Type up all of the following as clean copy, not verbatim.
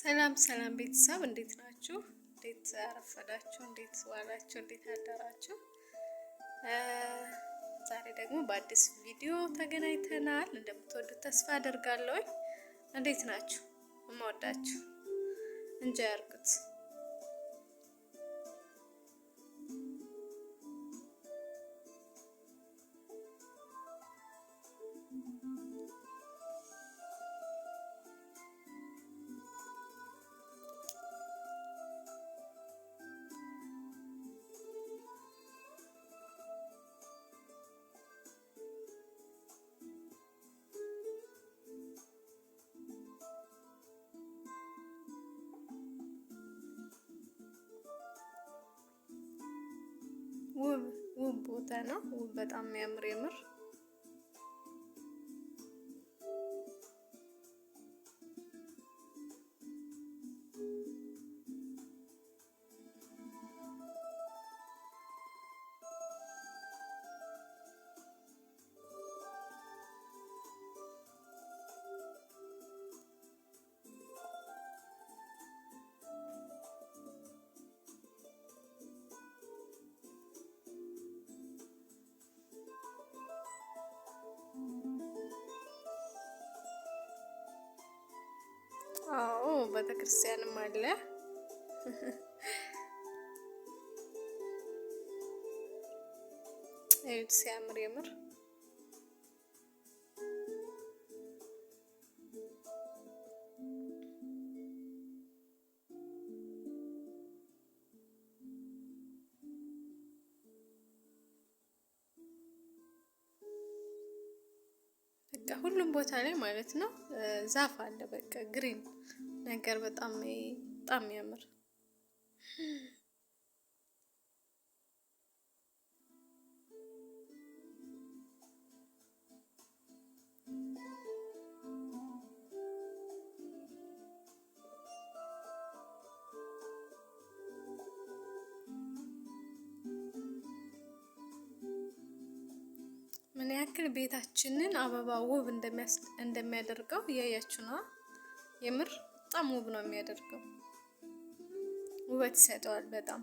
ሰላም ሰላም ቤተሰብ እንዴት ናችሁ? እንዴት አረፈዳችሁ? እንዴት ዋላችሁ? እንዴት አደራችሁ? ዛሬ ደግሞ በአዲስ ቪዲዮ ተገናኝተናል። እንደምትወዱት ተስፋ አደርጋለሁ። እንዴት ናችሁ? እምወዳችሁ እንጃ ያርጉት። ውብ ቦታ ነው። በጣም የሚያምር የምር አዎ ቤተክርስቲያንም አለ። እዩት ሲያምር የምር ሁሉም ቦታ ላይ ማለት ነው ዛፍ አለ። በቃ ግሪን ነገር በጣም ያምር። ምን ያክል ቤታችንን አበባ ውብ እንደሚያደርገው እያያችሁ ነው። የምር በጣም ውብ ነው የሚያደርገው፣ ውበት ይሰጠዋል በጣም።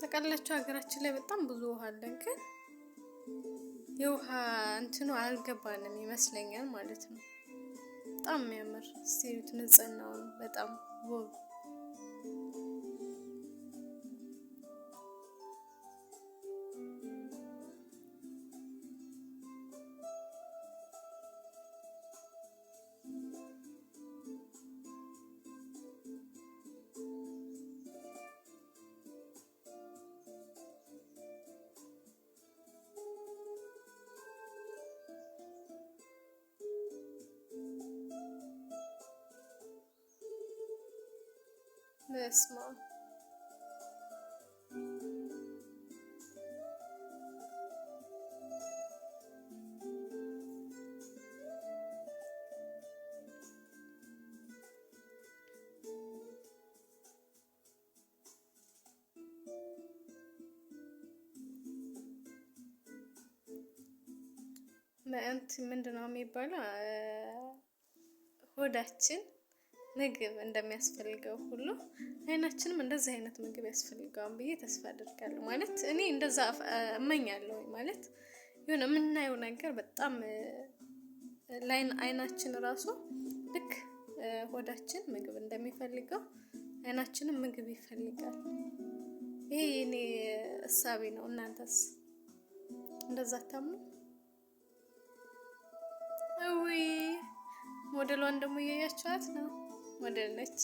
ተቀላችሁ ሀገራችን ላይ በጣም ብዙ ውሃ አለ፣ ግን የውሃ እንትኑ አልገባንም ይመስለኛል ማለት ነው። በጣም የሚያምር ስቲዩት ንጽህናው በጣም ውብ። በስመ አብ ምንድነው የሚባለው? ሆዳችን ምግብ እንደሚያስፈልገው ሁሉ አይናችንም እንደዚህ አይነት ምግብ ያስፈልገዋል ብዬ ተስፋ አደርጋለሁ። ማለት እኔ እንደዛ እመኛለሁ። ማለት የሆነ የምናየው ነገር በጣም አይናችን ራሱ ልክ ሆዳችን ምግብ እንደሚፈልገው አይናችንም ምግብ ይፈልጋል። ይሄ የኔ እሳቤ ነው። እናንተስ እንደዛ ታምኑ? ሞዴሏን ደግሞ እያያችኋት ነው። ሞዴል ነች።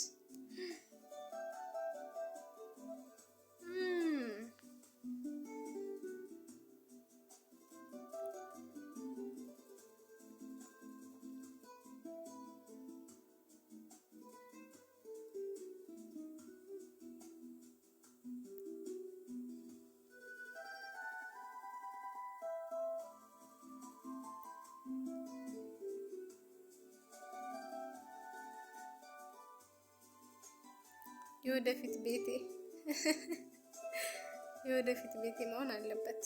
የወደፊት ቤቴ የወደፊት ቤቴ መሆን አለበት።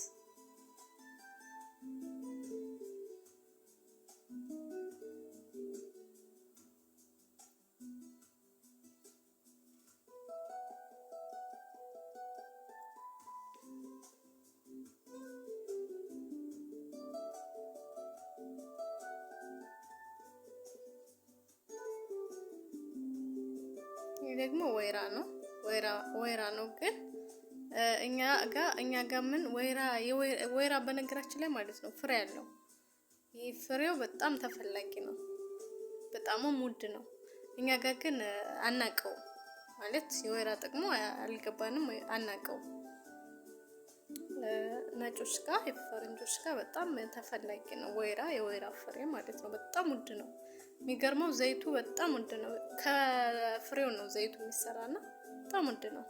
ይህ ደግሞ ወይራ ነው ግን እኛ ጋር ምን ወይራ በነገራችን ላይ ማለት ነው ፍሬ ያለው። ይህ ፍሬው በጣም ተፈላጊ ነው፣ በጣምም ውድ ነው። እኛ ጋር ግን አናቀው ማለት የወይራ ጥቅሙ አልገባንም፣ አናቀው። ነጮች ጋር የፈረንጆች ጋር በጣም ተፈላጊ ነው የወይራ ፍሬ ማለት ነው። በጣም ውድ ነው። የሚገርመው ዘይቱ በጣም ውድ ነው። ከፍሬው ነው ዘይቱ የሚሰራና በጣም ውድ ነው።